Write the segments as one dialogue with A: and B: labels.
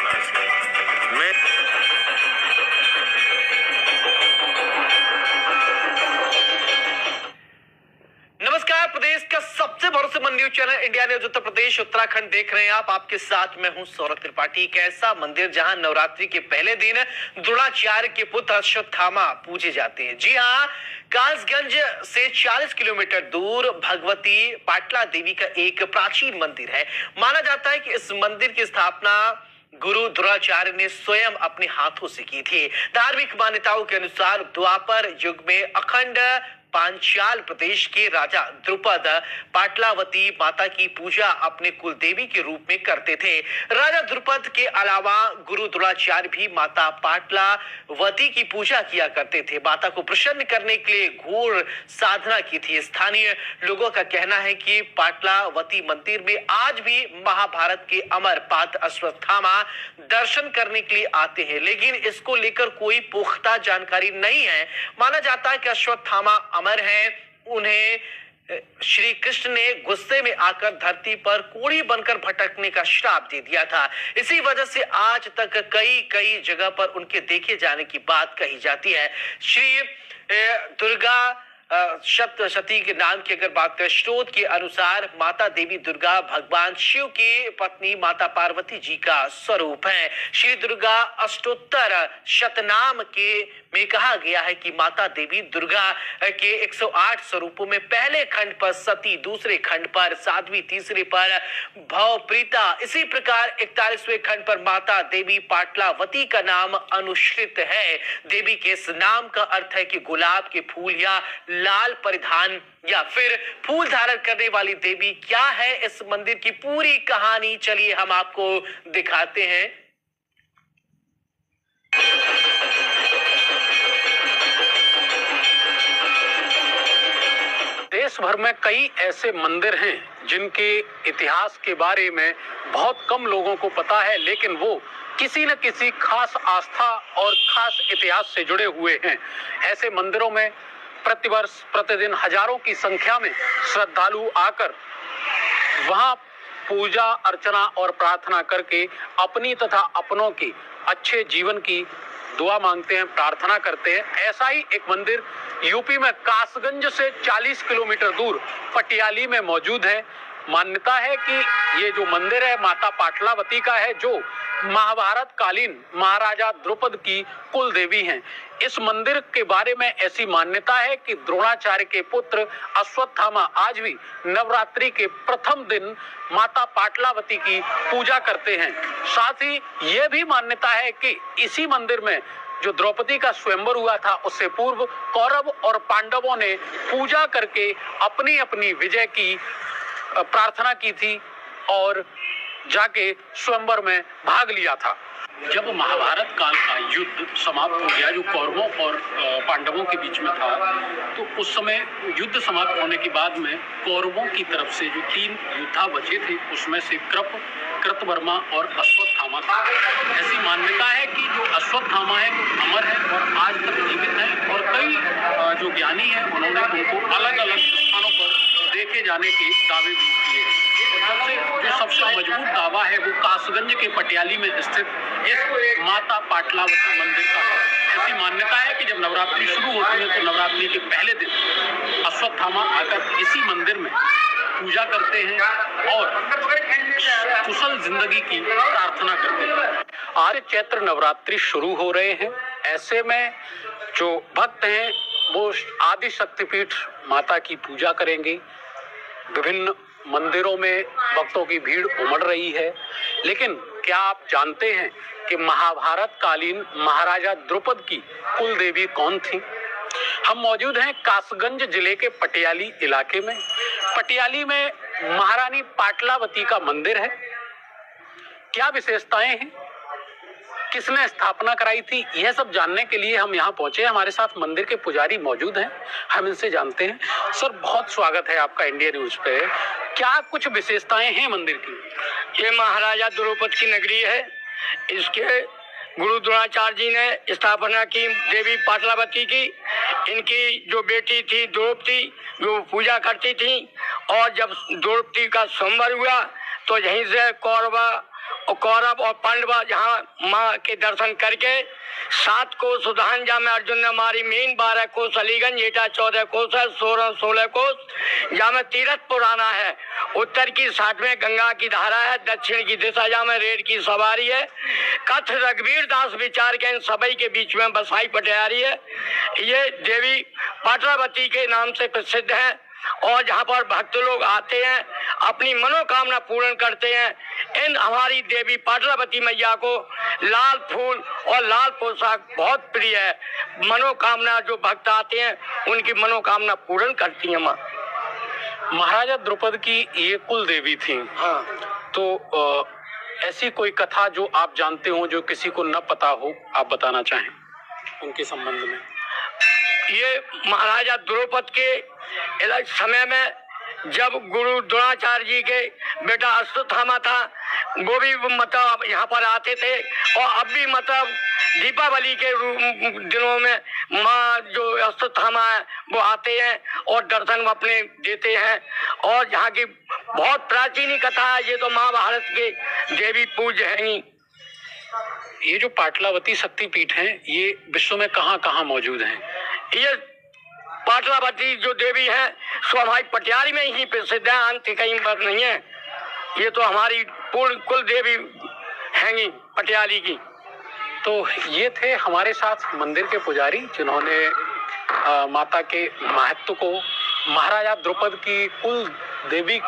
A: मैं नमस्कार, प्रदेश का सबसे भरोसेमंद news channel India news Uttar Pradesh Uttarakhand देख रहे हैं आप। आपके साथ मैं हूं सौरभ त्रिपाठी। एक ऐसा मंदिर जहां नवरात्रि के पहले दिन द्रोणाचार्य के पुत्र अश्वत्थामा पूजे जाते हैं। जी हां, कासगंज से 40 किलोमीटर दूर भगवती पाटला देवी का एक प्राचीन मंदिर है। माना जाता है कि इस मंदिर की स्थापना गुरु द्रोणाचार्य ने स्वयं अपने हाथों से की थी। धार्मिक मान्यताओं के अनुसार द्वापर युग में अखंड पांचाल प्रदेश के राजा द्रुपद पाटलावती माता की पूजा अपने कुल देवी के रूप में करते थे। राजा द्रुपद के अलावा गुरु द्रोणाचार्य भी माता पाटलावती की पूजा किया करते थे। माता को प्रसन्न करने के लिए घोर साधना की थी। स्थानीय लोगों का कहना है कि पाटलावती मंदिर में आज भी महाभारत के अमर पात्र अश्वत्थामा दर्शन करने के लिए आते हैं, लेकिन इसको लेकर कोई पुख्ता जानकारी नहीं है। माना जाता है कि अश्वत्थामा अमर हैं। उन्हें श्री कृष्ण ने गुस्से में आकर धरती पर कोढ़ी बनकर भटकने का श्राप दे दिया था। इसी वजह से आज तक कई जगह पर उनके देखे जाने की बात कही जाती है। श्री दुर्गा सप्तशती के नाम की अगर बात करें, स्रोत के अनुसार माता देवी दुर्गा भगवान शिव की पत्नी माता पार्वती जी का स्वरूप है। श्री दुर्गा अष्टोत्तर शतनाम के में कहा गया है कि माता देवी दुर्गा के 108 स्वरूपों में पहले खंड पर सती, दूसरे खंड पर साध्वी, तीसरे पर भवप्रीता, इसी प्रकार 41वें खंड पर माता देवी पाटलावती का नाम अनुश्रित है। देवी के इस नाम का अर्थ है कि गुलाब के फूल या लाल परिधान या फिर फूल धारण करने वाली देवी। क्या है इस मंदिर की पूरी कहानी, चलिए हम आपको दिखाते हैं।
B: देश भर में कई ऐसे मंदिर हैं जिनके इतिहास के बारे में बहुत कम लोगों को पता है, लेकिन वो किसी न किसी खास आस्था और खास इतिहास से जुड़े हुए हैं। ऐसे मंदिरों में प्रतिवर्ष प्रतिदिन हजारों की संख्या में श्रद्धालु आकर वहां पूजा अर्चना और प्रार्थना करके अपनी तथा अपनों की अच्छे जीवन की दुआ मांगते हैं, प्रार्थना करते हैं। ऐसा ही एक मंदिर यूपी में कासगंज से 40 किलोमीटर दूर पटियाली में मौजूद है। मान्यता है कि ये जो मंदिर है माता पाटलावती का है, जो महाभारत कालीन महाराजा द्रुपद की कुल देवी हैं। इस मंदिर के बारे में ऐसी मान्यता है कि द्रोणाचार्य के पुत्र अश्वत्थामा आज भी नवरात्रि के प्रथम दिन माता पाटलावती की पूजा करते हैं। साथ ही यह भी मान्यता है कि इसी मंदिर में जो द्रौपदी का स्वयंवर हुआ था, उससे पूर्व कौरव और पांडवों ने पूजा करके अपनी अपनी विजय की प्रार्थना की थी और जाके स्वयंवर में भाग लिया था। जब महाभारत काल का युद्ध समाप्त हो गया, जो कौरवों और पांडवों के बीच में था, तो उस समय युद्ध समाप्त होने के बाद में कौरवों की तरफ से जो 3 योद्धा बचे थे, उसमें से कृतवर्मा और अश्वत्थामा था। ऐसी मान्यता है कि जो अश्वत्थामा है वो अमर है और आज तक जीवित है, और कई जो ज्ञानी हैं उन्होंने उनको अलग अलग स्थानों पर देखे जाने के दावे भी किए हैं। जो सबसे मजबूत दावा है वो कासगंज के पटियाली में स्थित इस माता पाटलावती मंदिर का है। ऐसी मान्यता है कि जब नवरात्रि शुरू होती है तो नवरात्रि के पहले दिन अश्वत्थामा आकर इसी मंदिर में पूजा करते हैं और कुशल जिंदगी की प्रार्थना करते हैं। आज चैत्र नवरात्रि शुरू हो रहे हैं। ऐसे में जो भक्त हैं वो आदि शक्तिपीठ माता की पूजा करेंगे। विभिन्न मंदिरों में भक्तों की भीड़ उमड़ रही है, लेकिन क्या आप जानते हैं कि महाभारत कालीन महाराजा द्रुपद की कुल देवी कौन थी? हम मौजूद हैं कासगंज जिले के पटियाली इलाके में। पटियाली में महारानी पाटलावती का मंदिर है। क्या विशेषताएं हैं, किसने स्थापना कराई थी, यह सब जानने के लिए हम यहाँ पहुंचे। हमारे साथ मंदिर के पुजारी मौजूद हैं, हम इनसे जानते हैं। सर, बहुत स्वागत है आपका इंडिया न्यूज पे। क्या कुछ विशेषताएं हैं मंदिर की?
C: ये महाराजा द्रुपद की नगरी है। इसके गुरु द्रोणाचार्य जी ने स्थापना की देवी पाटलावती की। इनकी जो बेटी थी द्रौपदी, जो पूजा करती थी, और जब द्रौपदी का संवर हुआ तो यहीं से कौरव और कौरव और पांडव जहाँ माँ के दर्शन करके 7 कोस उदाहन में अर्जुन ने मारी मीन, 12 कोस अलीगंज, एटा 14 कोस है, 16 कोस जहाँ में तीरथ पुराना है। उत्तर की 60 गंगा की धारा है, दक्षिण की दिशा जहाँ में रेड की सवारी है। कथ रघुवीर दास विचार के इन सबई के बीच में बसाई पटियारी है। ये देवी पाटलावती के नाम से प्रसिद्ध है और जहाँ पर भक्त लोग आते हैं अपनी मनोकामना पूर्ण करते हैं। इन हमारी देवी पाटलावती मैया को लाल फूल और लाल पोशाक बहुत प्रिय है। मनोकामना जो भक्त आते हैं उनकी मनोकामना पूर्ण करती है माँ।
B: महाराजा द्रुपद की ये कुल देवी थी।
C: हाँ।
B: तो ऐसी कोई कथा जो आप जानते हो जो किसी को न पता हो, आप बताना चाहें उनके संबंध में।
C: ये महाराजा द्रौपद के समय में जब गुरु द्रोणाचार्य जी के बेटा अश्वत्थामा था, वो भी मतलब यहाँ पर आते थे और अब भी मतलब दीपावली के दिनों में माँ जो अश्वत्थामा है वो आते हैं और दर्शन अपने देते हैं। और यहाँ की बहुत प्राचीन कथा है। ये तो महाभारत के देवी पूज्य हैं।
B: ये जो पाटलावती शक्तिपीठ हैं ये विश्व में कहाँ कहाँ मौजूद हैं?
C: ये पाटलावती जो देवी है सो हमारी पटियारी में ही प्रसिद्ध है, अंत कहीं पर नहीं है। ये तो हमारी पूर्ण कुल देवी हैं पटियाली की।
B: तो ये थे हमारे साथ मंदिर के पुजारी जिन्होंने माता के महत्व को, महाराजा द्रुपद की कुल देवी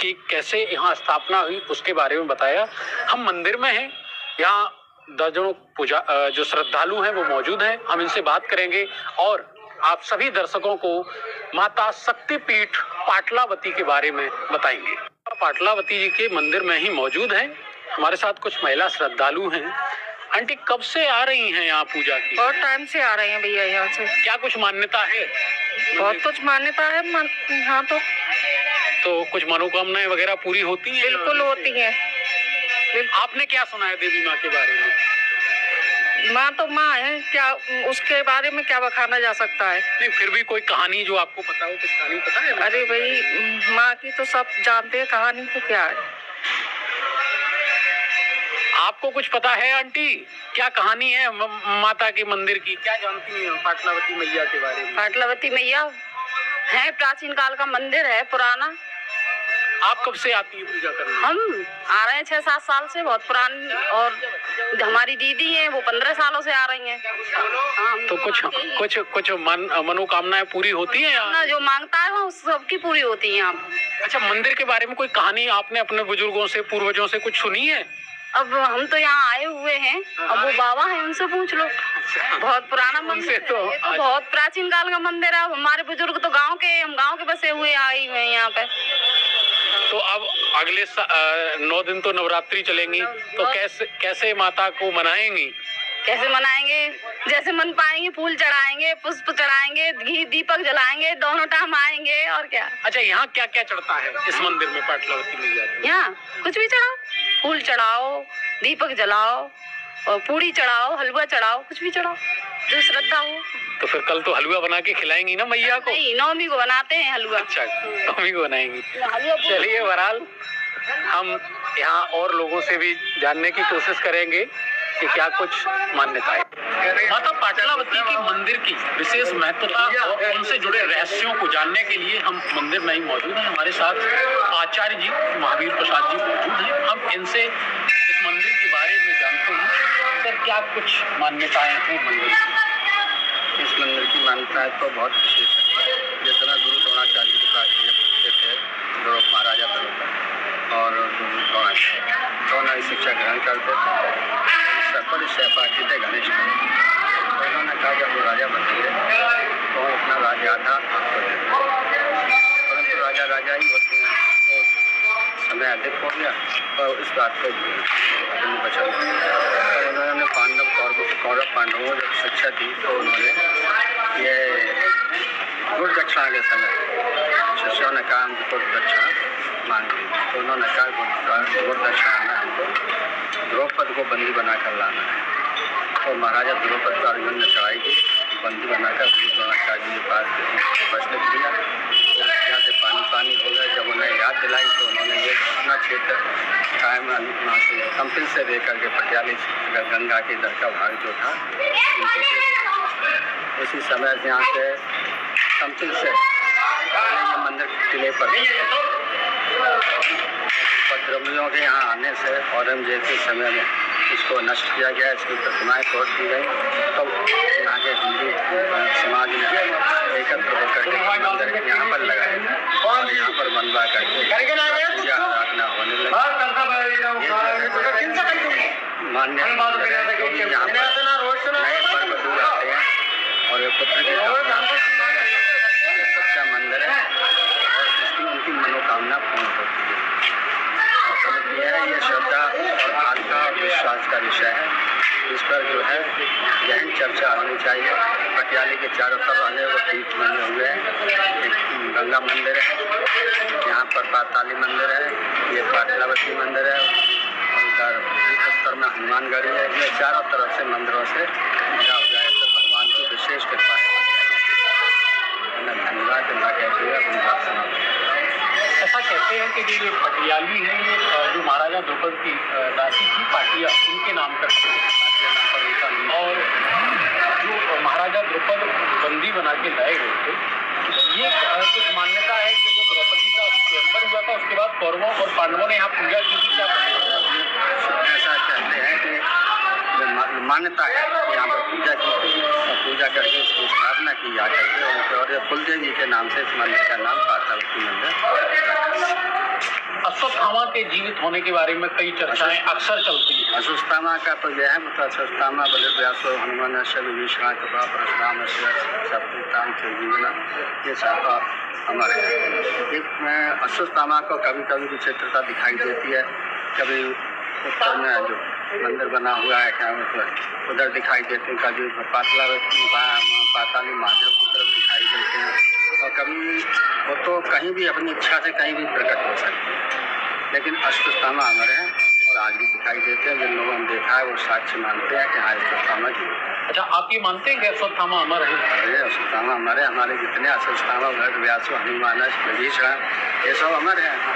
B: की कैसे यहाँ स्थापना हुई उसके बारे में बताया। हम मंदिर में हैं, यहाँ दर्जनों पूजा जो श्रद्धालु हैं वो मौजूद हैं। हम इनसे बात करेंगे और आप सभी दर्शकों को माता शक्तिपीठ पाटलावती के बारे में बताएंगे। पाटलावती जी के मंदिर में ही मौजूद हैं। हमारे साथ कुछ महिला श्रद्धालु हैं। आंटी कब से आ रही हैं यहाँ पूजा की?
D: बहुत टाइम से आ रहे हैं भैया यहाँ से।
B: क्या कुछ मान्यता है?
D: बहुत कुछ मान्यता है यहाँ तो
B: कुछ मनोकामनाएं वगैरह पूरी होती हैं?
D: बिल्कुल होती है।
B: आपने क्या सुना है देवी माँ के बारे में?
D: माँ तो माँ है, क्या उसके बारे में क्या बखाना जा सकता है।
B: नहीं फिर भी कोई कहानी जो आपको पता हो, कुछ कहानी पता है?
D: अरे भाई माँ की तो सब जानते हैं, कहानी तो क्या है।
B: आपको कुछ पता है आंटी, क्या कहानी है माता के मंदिर की? क्या जानती हैं पाटलावती मैया के बारे में?
D: पाटलावती मैया है, प्राचीन काल का मंदिर है, पुराना।
B: आप कब से आती है पूजा करने?
D: हम आ रहे हैं 6-7 साल से, बहुत पुरानी। और हमारी दीदी है वो 15 सालों से आ रही हैं।
B: तो कुछ मनोकामनाएं पूरी होती हैं यहाँ?
D: जो मांगता है वो सबकी पूरी होती है यहाँ।
B: अच्छा, मंदिर के बारे में कोई कहानी आपने अपने बुजुर्गों से, पूर्वजों से कुछ सुनी है?
D: अब हम तो यहाँ आए हुए हैं, अब वो बाबा हैं उनसे पूछ लो। बहुत पुराना मंदिर है, तो बहुत प्राचीन काल का मंदिर है। हमारे बुजुर्ग तो गांव के, हम गांव के बसे हुए आए हुए हैं यहाँ पे।
B: तो अब अगले 9 दिन तो नवरात्रि चलेंगी, तो कैसे माता को मनाएंगी?
D: कैसे मनाएंगे? जैसे मन पाएंगे, फूल चढ़ाएंगे, पुष्प चढ़ाएंगे, घी दीपक जलाएंगे, दोनों टाइम आएंगे और क्या।
B: अच्छा, यहाँ क्या क्या चढ़ता है इस मंदिर में पाटलावती मैया?
D: यहाँ कुछ भी चढ़ाओ, फूल चढ़ाओ, दीपक जलाओ और पूरी चढ़ाओ, हलवा चढ़ाओ, कुछ भी चढ़ाओ जो श्रद्धा हो।
B: तो फिर कल तो हलवा बना के खिलाएंगी ना मैया को?
D: नहीं, नवमी को बनाते हैं हलवा।
B: अच्छा, नवमी को बनाएंगी। चलिए, बहरहाल हम यहाँ और लोगों से भी जानने की कोशिश करेंगे कि क्या कुछ मान्यता है। माता पाटलावती की मंदिर की विशेष महत्वता और उनसे जुड़े रहस्यों को जानने के लिए हम मंदिर में ही मौजूद हैं। हमारे साथ आचार्य जी महावीर प्रसाद जी मौजूद हैं। हम इनसे इस मंदिर के बारे में जानते हैं। सर, क्या कुछ मान्यताएं हैं मंदिर की?
E: इस मंदिर की मान्यताएं तो बहुत विशेष है। जितना गुरु द्रोणाचार्य जी के पास थे, महाराजा द्रुपद और गुरु द्रोणाचार्य दोनों शिक्षा ग्रहण करते थे। पर सहपाठी थे घनिष्ठ। उन्होंने कहा जब वो राजा बनेंगे तो अपना राज्य आधा आपको दे देंगे, परंतु राजा ही होते हैं तो समय अधिक हो गया और इस बात को बचा। तो उन्होंने कौरव पांडवों जब शिक्षा दी तो उन्होंने ये गुरु दक्षिणा के समय शिष्यों ने कहा हमको गुरु दक्षिणा मांगी, तो उन्होंने कहा गुरु दक्षिणा में हमको द्रौपद को बंदी बनाकर लाना है। तो महाराजा द्रौपद को अर्जुन ने चढ़ाई की, बंदी बनाकर गुरु द्रोणाचार्य जी के पास उपस्थित किया। यहाँ से पानी हो गया। जब उन्हें याद दिलाई तो उन्होंने ये अपना क्षेत्र कायम वहाँ से कंपिल से लेकर के पटियाली गंगा के इधर का भाग जो था उसी समय यहाँ से कंपिल से मंदिर किले पर उपद्रवियों के यहाँ आने से औरंगजेब के समय में इसको नष्ट किया गया, इसकी प्रतिमाएं तोड़ दी गई। तो यहाँ के हिंदू समाज ने एकत्र होकर के मंदिर यहाँ पर लगाए और यहाँ पर बनवा करके पूजा आराधना होने लगी। मान्य यहाँ पर नए पर्व दूर आते हैं और ये पुत्र के सच्चा मंदिर है और इसकी उनकी मनोकामना पूर्ण होती है। ये श्रद्धा और आस्था और विश्वास का विषय है। इस पर जो है गहन चर्चा होनी चाहिए। पटियाली के चारों तरफ आने को पीठ बने हुए हैं। एक गंगा मंदिर है, यहाँ पर पाताली मंदिर है, ये पाटलावती मंदिर है और उधर उत्तर में हनुमानगढ़ी है। ये चारों तरफ से मंदिरों से घिरा हुआ है। तो भगवान की विशेष कृपा है। धन्यवाद
B: ऐसा कहते हैं कि जो पटियाली है ये जो महाराजा द्रुपद की दासी थी पाटिया उनके नाम पर और जो महाराजा द्रुपद बंदी बना के लाए गए थे, ये कुछ मान्यता है कि जो द्रौपदी का स्वयंवर हुआ था उसके बाद कौरवों और पांडवों ने यहाँ पूजा की थी। क्या
E: ऐसा कहते हैं कि मान्यता है कि यहाँ पर पूजा की थी और पूजा करके इसकी स्थापना की जा करके और कुलदेवी के नाम से इस मंदिर का नाम पातावती मंदिर।
B: अश्वत्थामा के जीवित होने के बारे में कई चर्चाएं अक्सर चलती हैं।
E: अश्वत्थामा का तो यह है मतलब अश्वत्थामा बलिव्यासो हनुमान विभीषण कृपा परशुराम सप्ताम से जीवना ये सब हमारे इसमें अश्वत्थामा को कभी कभी विचित्रता दिखाई देती है। कभी उत्तर में जो मंदिर बना हुआ है क्या मतलब उधर दिखाई देते हैं, कभी पाताली महादेव की तरफ दिखाई देते हैं और कभी वो तो कहीं भी अपनी इच्छा से कहीं भी प्रकट हो सकते हैं। लेकिन अश्वत्थामा अमर है और आज भी दिखाई देते हैं। जिन लोगों ने देखा है वो साक्ष्य मानते हैं कि हाँ अश्वत्थामा जी।
B: अच्छा, आप ये मानते हैं कि अश्वत्थामा अमर है?
E: अरे अश्वत्थामा अमर है। हमारे जितने अश्वत्थामा व्यासो हनुमान विभीषण ये सब अमर है ना।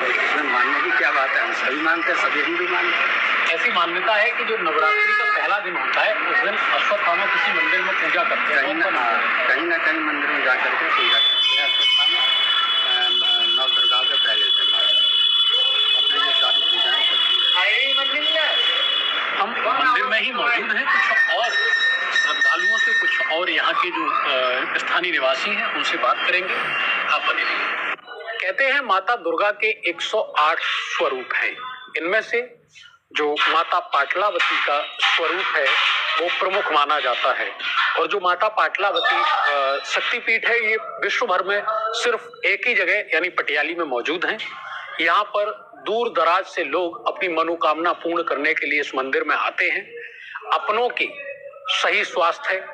E: इसमें मानने की क्या बात है, हम सभी मानते हैं, सभी हिंदू मानते हैं।
B: ऐसी मान्यता है कि जो नवरात्रि का पहला दिन होता है उस दिन अश्वत्थामा किसी मंदिर में पूजा करते हैं।
E: कहीं ना कहीं मंदिर में जा करके पूजा करते हैं। अश्वत्थामा नौ दुर्गा के पहले दिन अपनी ये सारी पूजाएं करती है।
B: हम मंदिर में ही मौजूद हैं। कुछ और श्रद्धालुओं से, कुछ और यहाँ के जो स्थानीय निवासी हैं उनसे बात करेंगे। आप बने रहिए। कहते हैं माता दुर्गा के 108 स्वरूप हैं। इनमें से जो माता पाटलावती का स्वरूप है वो प्रमुख माना जाता है और जो माता पाटलावती शक्तिपीठ है ये विश्व भर में सिर्फ एक ही जगह यानी पटियाली में मौजूद है। यहाँ पर दूर दराज से लोग अपनी मनोकामना पूर्ण करने के लिए इस मंदिर में आते हैं। अपनों की सही स्वास्थ्य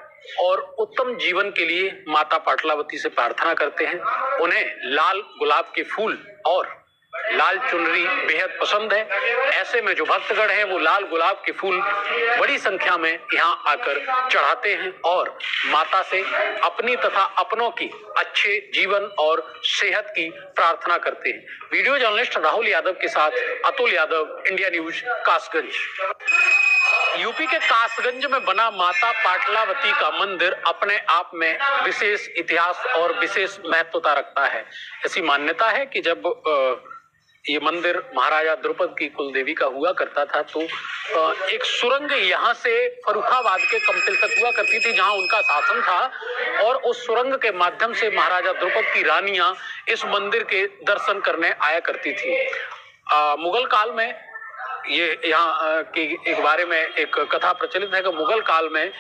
B: और उत्तम जीवन के लिए माता पाटलावती से प्रार्थना करते हैं। उन्हें लाल गुलाब के फूल और लाल चुनरी बेहद पसंद है। ऐसे में जो भक्तगण हैं वो लाल गुलाब के फूल बड़ी संख्या में यहाँ आकर चढ़ाते हैं और माता से अपनी तथा अपनों की अच्छे जीवन और सेहत की प्रार्थना करते हैं। वीडियो जर्नलिस्ट राहुल यादव के साथ Atul Yadav, India news, Kasganj. UP के कासगंज में बना माता पाटलावती का मंदिर अपने आप में विशेष इतिहास और विशेष महत्वता रखता है। ऐसी मान्यता है कि जब ये मंदिर महाराजा द्रुपद की कुलदेवी का हुआ करता था तो एक सुरंग यहाँ से फर्रुखाबाद के कंपिल तक हुआ करती थी जहाँ उनका शासन था और उस सुरंग के माध्यम से महाराजा द्रुपद की रानियां इस मंदिर के दर्शन करने आया करती थी। मुगल काल में ये यहाँ के एक बारे में एक कथा प्रचलित है कि मुगल काल में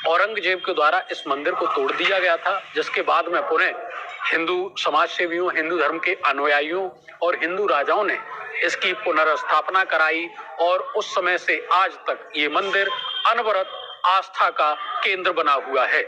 B: औरंगजेब के द्वारा इस मंदिर को तोड़ दिया गया था, जिसके बाद में पुनः हिंदू समाज सेवियों, हिंदू धर्म के अनुयायियों और हिंदू राजाओं ने इसकी पुनर्स्थापना कराई और उस समय से आज तक ये मंदिर अनवरत आस्था का केंद्र बना हुआ है।